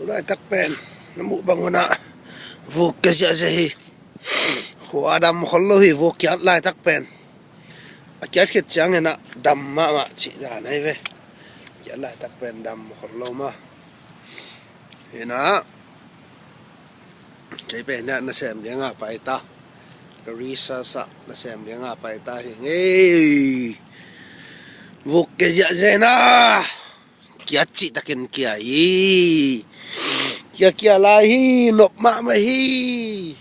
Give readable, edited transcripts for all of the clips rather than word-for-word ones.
lại tắc pen nó mụ bằng hona vukkia gì khu Adam khol lo hi vukkia lại tắc pen cái khét chẳng nè đầm mà chỉ là này về cái lại tắc pen đầm khol lo mà thế nào cái bên này nó xem tiếng apa ta cái research nó xem tiếng apa ta thì nghe vukkia gì na kia chỉ ta kiến kia hi kia kia lại hi nộp mã mà hi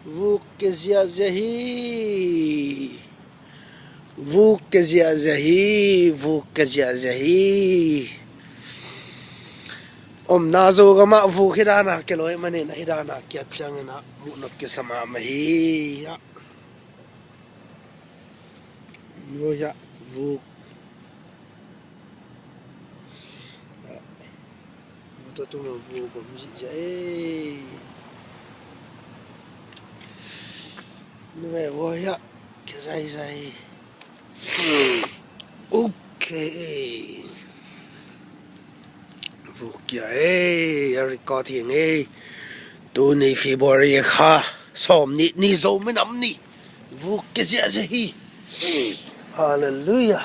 vukkia hi vukkia hi nazo ga ma vu khidana ke loi mane na hidana kia chang na mu nop ke sama ma hi ya yo ya vu tôi tung vào vu của gì vậy mẹ voi ạ cái dây ok vukkia có tiếng tôi này February ha xóm ni Zomi namni vukkia gì hallelujah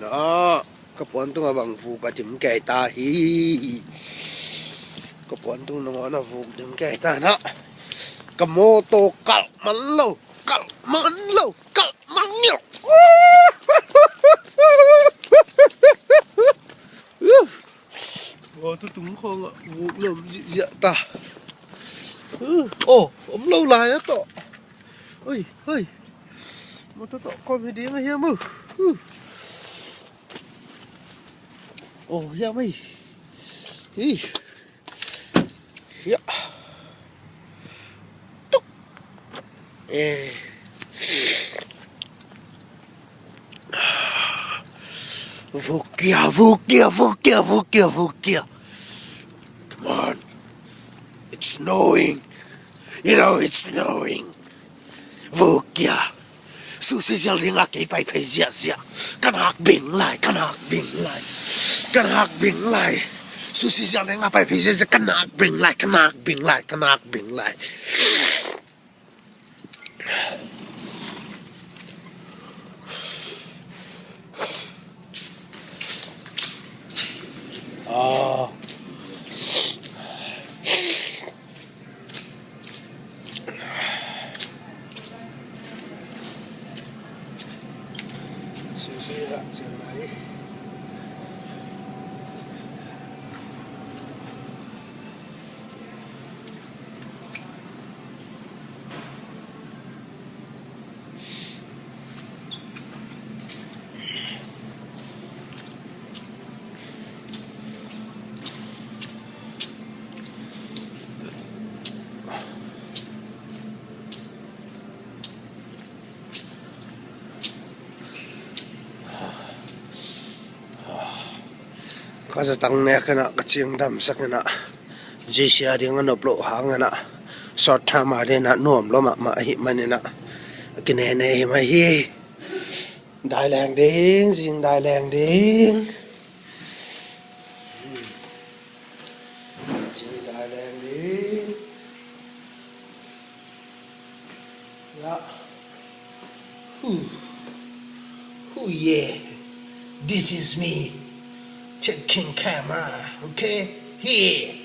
đó cái bọn tôi bằng vụ cả chấm kẻ ta hi cái bọn tôi nó là vụ chấm kẻ ta đó cái mô tô cắt mắn lâu nhiều tôi túng không ạ vụ làm gì vậy ta ống lâu lại á tọ ơi mà tôi tọ con phải đi ngay hiếm ya mày ya tuk vukkia come on it's snowing you know it's snowing vukkia susi zel ringa ke pai zia kan hak bing lai susi zel ringa pai zia kan hak bing lai susi ra trên này có giờ tăng nè cái nọ cái chiêng đầm sắc cái nọ dây xe đi ngon nộp lộ hàng cái nọ short time mà đây nọ nuông lo mà hiện mà nè nọ cái này mà hi Đài làng đến riêng Đài làng đến dạ yeah this is me taking camera, okay? Here.